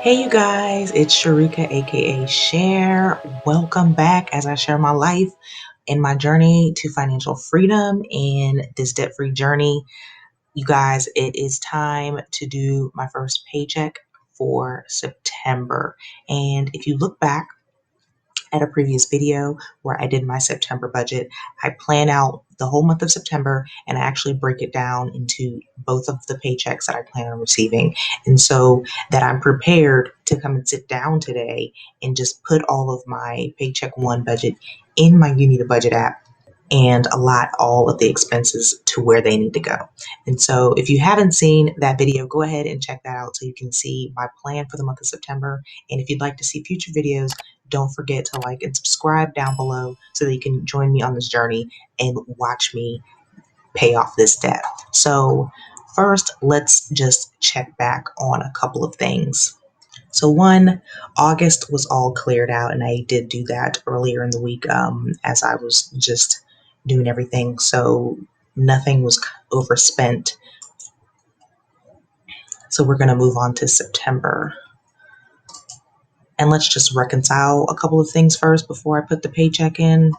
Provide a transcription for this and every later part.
Hey you guys, it's Sharika aka Share. Welcome back as I share my life and my journey to financial freedom and this debt-free journey. You guys, it is time to do my first paycheck for September. And if you look back at a previous video where I did my September budget, I plan out the whole month of September and I actually break it down into both of the paychecks that I plan on receiving. And so that I'm prepared to come and sit down today and just put all of my paycheck one budget in my You Need a Budget app and allot all of the expenses to where they need to go. And so if you haven't seen that video, go ahead and check that out so you can see my plan for the month of September. And if you'd like to see future videos, don't forget to like and subscribe down below so that you can join me on this journey and watch me pay off this debt. So first, let's just check back on a couple of things. So one, August was all cleared out, and I did do that earlier in the week as I was just doing everything. So nothing was overspent. So we're going to move on to September. And let's just reconcile a couple of things first before I put the paycheck in.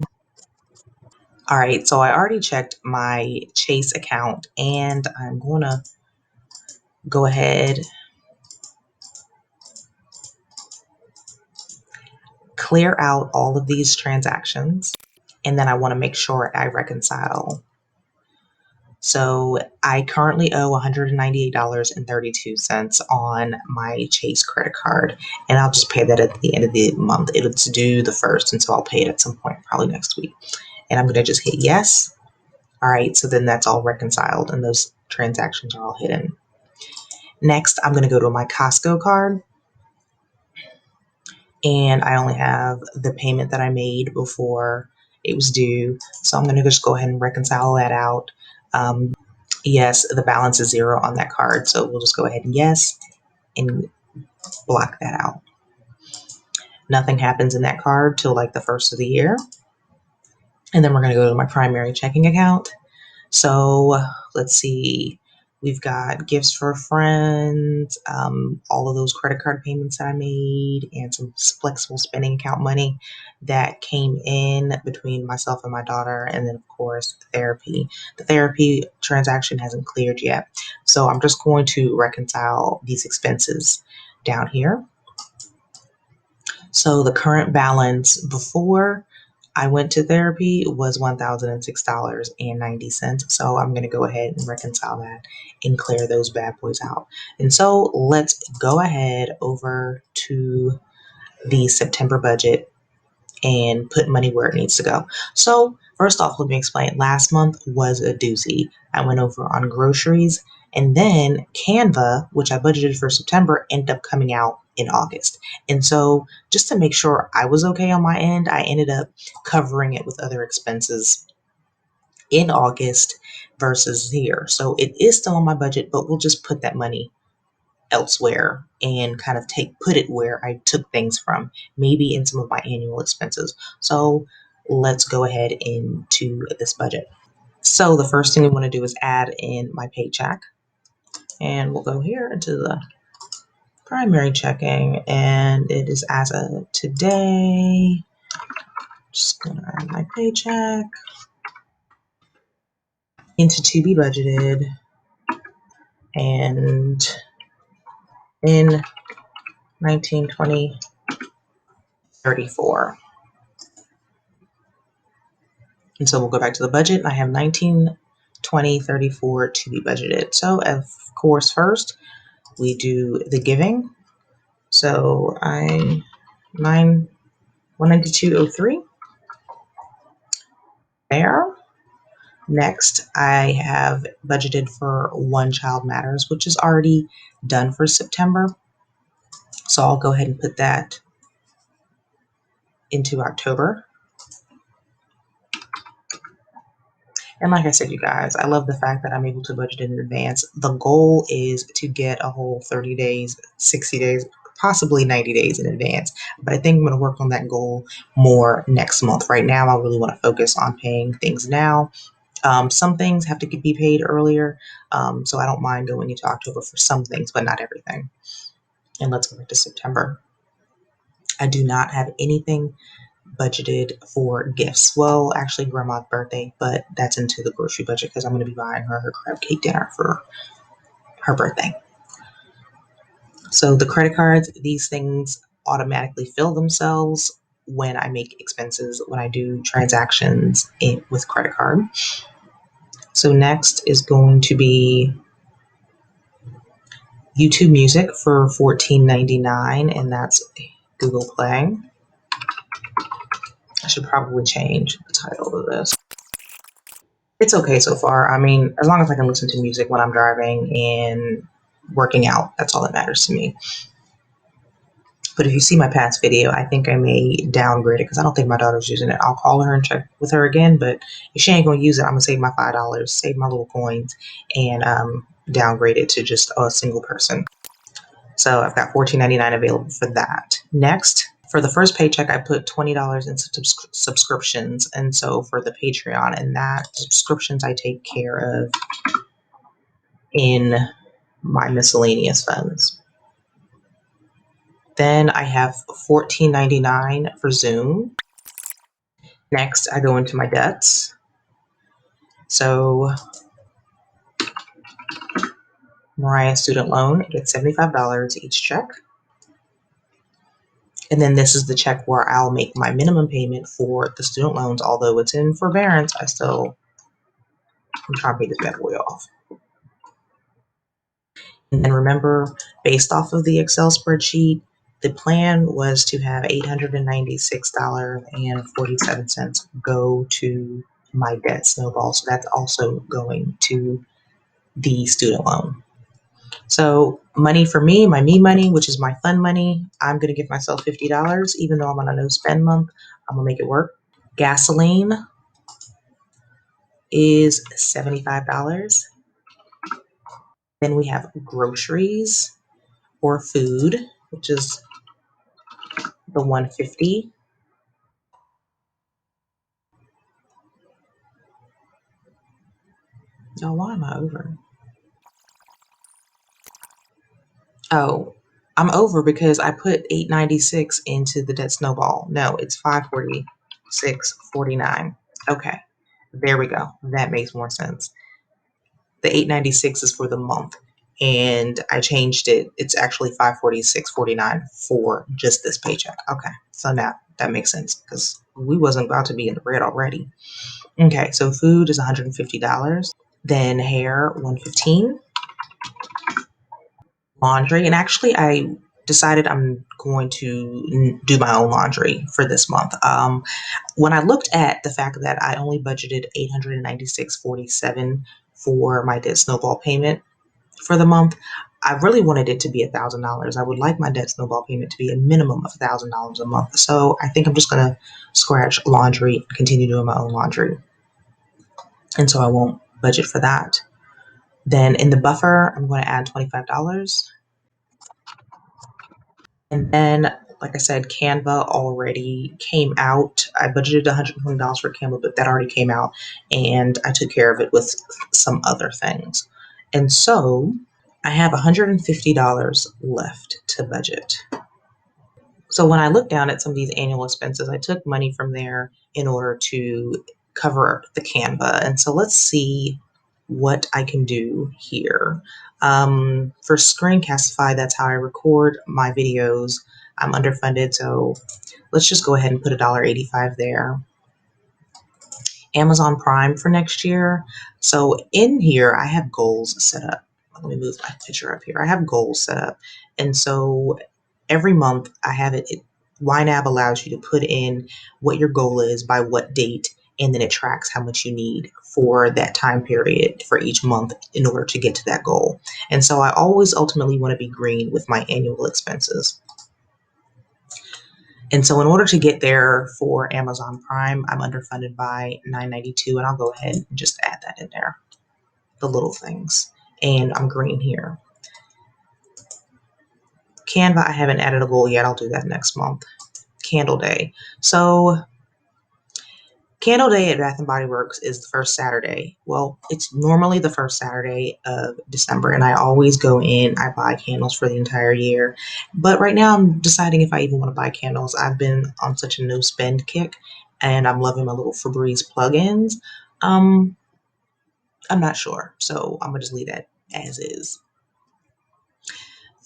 All right, so I already checked my Chase account, and I'm going to go ahead, clear out all of these transactions, and then I want to make sure I reconcile. So I currently owe $198.32 on my Chase credit card, and I'll just pay that at the end of the month. It's due the 1st, and so I'll pay it at some point, probably next week. And I'm going to just hit yes. All right, so then that's all reconciled, and those transactions are all hidden. Next, I'm going to go to my Costco card, and I only have the payment that I made before it was due, so I'm going to just go ahead and reconcile that out. Yes, the balance is 0 on that card, so we'll just go ahead and yes and block that out. Nothing happens in that card till like the 1st of the year. And then we're going to go to my primary checking account. So let's see, we've got gifts for friends, all of those credit card payments that I made, and some flexible spending account money that came in between myself and my daughter, and then of course therapy. The therapy transaction hasn't cleared yet, so I'm just going to reconcile these expenses down here. So the current balance before I went to therapy was $1,006.90. So I'm going to go ahead and reconcile that and clear those bad boys out. And so let's go ahead over to the September budget and put money where it needs to go. So first off, let me explain. Last month was a doozy. I went over on groceries, and then Canva, which I budgeted for September, ended up coming out in August. And so just to make sure I was okay on my end, I ended up covering it with other expenses in August versus here. So it is still on my budget, but we'll just put that money elsewhere and kind of put it where I took things from, maybe in some of my annual expenses. So let's go ahead into this budget. So the first thing we want to do is add in my paycheck, and we'll go here into the primary checking, and it is as of today. Just gonna add my paycheck into to be budgeted, and in 19, 20, 34. And so we'll go back to the budget. I have 19, 20, 34 to be budgeted. So of course, first we do the giving. So I'm 192.03 there. Next, I have budgeted for One Child Matters, which is already done for September. So I'll go ahead and put that into October. And like I said, you guys, I love the fact that I'm able to budget in advance. The goal is to get a whole 30 days, 60 days, possibly 90 days in advance. But I think I'm going to work on that goal more next month. Right now, I really want to focus on paying things now. Some things have to be paid earlier, so I don't mind going into October for some things, but not everything. And let's go back to September. I do not have anything budgeted for gifts. Well, actually, grandma's birthday, but that's into the grocery budget because I'm going to be buying her crab cake dinner for her birthday. So the credit cards, these things automatically fill themselves when I make expenses, when I do transactions with credit card. So next is going to be YouTube Music for $14.99, and that's Google Play. I should probably change the title of this. It's okay so far. I mean, as long as I can listen to music when I'm driving and working out, that's all that matters to me. But if you see my past video, I think I may downgrade it because I don't think my daughter's using it. I'll call her and check with her again, but if she ain't going to use it, I'm going to save my $5, save my little coins, and downgrade it to just a single person. So I've got $14.99 available for that. Next, for the first paycheck, I put $20 in subscriptions. And so for the Patreon and that, subscriptions I take care of in my miscellaneous funds. Then I have $14.99 for Zoom. Next, I go into my debts. So Mariah student loan gets $75 each check. And then this is the check where I'll make my minimum payment for the student loans. Although it's in forbearance, I'm trying to pay this bad boy off. And then remember, based off of the Excel spreadsheet, the plan was to have $896.47 go to my debt snowball. So that's also going to the student loan. So money for me, my me money, which is my fun money, I'm going to give myself $50. Even though I'm on a no spend month, I'm going to make it work. Gasoline is $75. Then we have groceries or food, which is the $150. Oh, why am I over? Oh, I'm over because I put $896 into the debt snowball. No, it's $546.49. Okay, there we go. That makes more sense. The $896 is for the month, and I changed it. It's actually $546.49 for just this paycheck. Okay, so now that makes sense because we wasn't about to be in the red already. Okay, so food is $150. Then hair, $115. Laundry, and actually I decided I'm going to do my own laundry for this month. When I looked at the fact that I only budgeted $896.47 for my debt snowball payment for the month, I really wanted it to be $1,000. I would like my debt snowball payment to be a minimum of $1,000 a month. So I think I'm just going to scratch laundry and continue doing my own laundry. And so I won't budget for that. Then in the buffer, I'm going to add $25. And then, like I said, Canva already came out. I budgeted $120 for Canva, but that already came out, and I took care of it with some other things. And so I have $150 left to budget. So when I look down at some of these annual expenses, I took money from there in order to cover the Canva. And so let's see what I can do here. For Screencastify, that's how I record my videos. I'm underfunded, so let's just go ahead and put $1.85 there. Amazon Prime for next year. So in here, I have goals set up. Let me move my picture up here. I have goals set up. And so every month I have it. YNAB allows you to put in what your goal is by what date, and then it tracks how much you need for that time period for each month in order to get to that goal. And so I always ultimately want to be green with my annual expenses. And so in order to get there for Amazon Prime, I'm underfunded by $9.92, and I'll go ahead and just add that in there, the little things. And I'm green here. Canva, I haven't added a goal yet. I'll do that next month. Candle Day. So Candle Day at Bath and Body Works is the first Saturday. Well, it's normally the first Saturday of December, and I always go in. I buy candles for the entire year. But right now, I'm deciding if I even want to buy candles. I've been on such a no spend kick, and I'm loving my little Febreze plugins. Um, I'm not sure, so I'm gonna just leave that as is.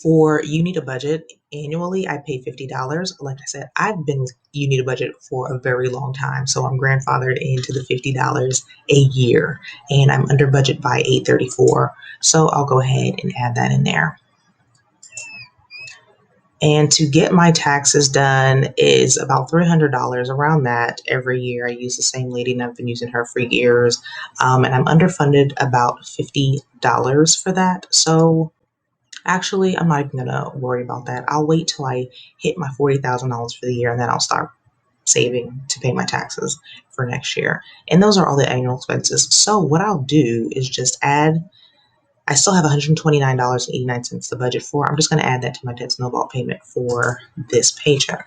For You Need a Budget, annually, I pay $50. Like I said, I've been with You Need a Budget for a very long time, so I'm grandfathered into the $50 a year, and I'm under budget by $834. So I'll go ahead and add that in there. And to get my taxes done is about $300, around that every year. I use the same lady, and I've been using her for years. And I'm underfunded about $50 for that. So actually, I'm not even gonna worry about that. I'll wait till I hit my $40,000 for the year, and then I'll start saving to pay my taxes for next year. And those are all the annual expenses. So what I'll do is just add. I still have $129.89 to budget for. I'm just gonna add that to my debt snowball payment for this paycheck.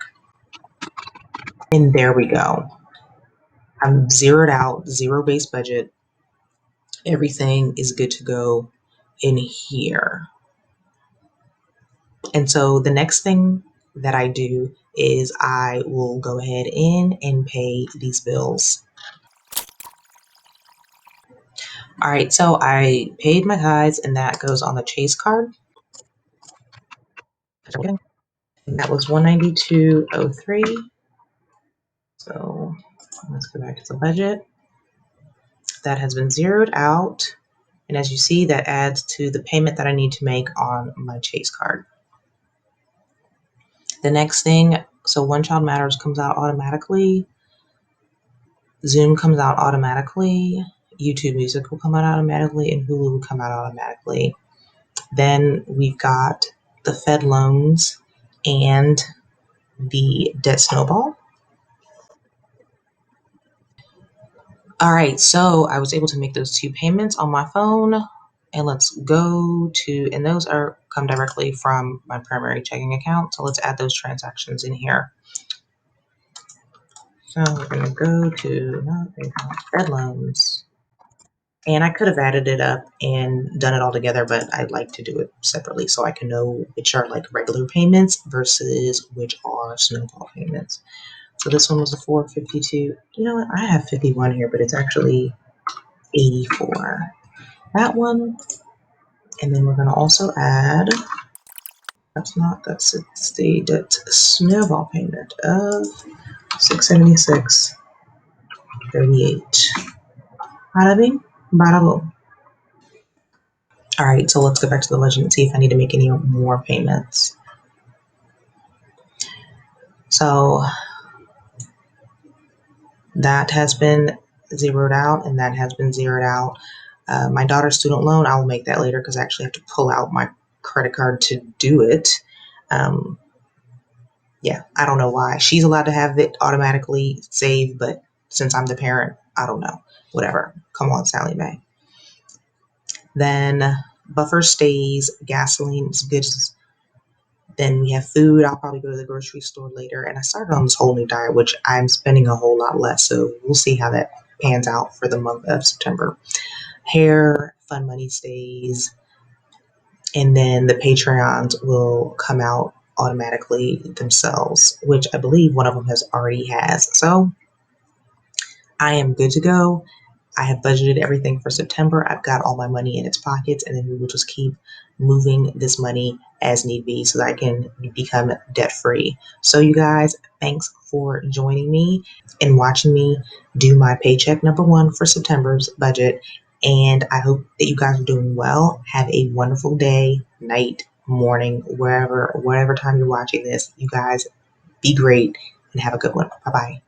And there we go. I'm zeroed out, zero base budget. Everything is good to go in here. And so the next thing that I do is I will go ahead in and pay these bills. All right, so I paid my tithes, and that goes on the Chase card. And that was $192.03. So let's go back to the budget. That has been zeroed out. And as you see, that adds to the payment that I need to make on my Chase card. The next thing, so One Child Matters comes out automatically. Zoom comes out automatically. YouTube Music will come out automatically, and Hulu will come out automatically. Then we've got the Fed loans and the debt snowball. All right, so I was able to make those two payments on my phone, and let's go to, and those are come directly from my primary checking account. So let's add those transactions in here. So we're gonna go to Fed loans. And I could have added it up and done it all together, but I'd like to do it separately so I can know which are like regular payments versus which are snowball payments. So this one was a 452. You know what? I have 51 here, but it's actually 84. That one. And then we're going to also add, that's the debt snowball payment of 676.38. Bada bing, bada boom. All right, so let's go back to the legend and see if I need to make any more payments. So that has been zeroed out, and that has been zeroed out. My daughter's student loan, I'll make that later because I actually have to pull out my credit card to do it. Yeah, I don't know why. She's allowed to have it automatically saved, but since I'm the parent, I don't know. Whatever. Come on, Sally Mae. Then buffer stays, gasoline, goods. Then we have food. I'll probably go to the grocery store later. And I started on this whole new diet, which I'm spending a whole lot less. So we'll see how that pans out for the month of September. Hair, fun money stays. And then the Patreons will come out automatically themselves, which I believe one of them has. So I am good to go. I have budgeted everything for September. I've got all my money in its pockets, and then we will just keep moving this money as need be so that I can become debt free. So you guys, thanks for joining me and watching me do my paycheck number 1 for September's budget. And I hope that you guys are doing well. Have a wonderful day, night, morning, whatever time you're watching this. You guys be great and have a good one. Bye-bye.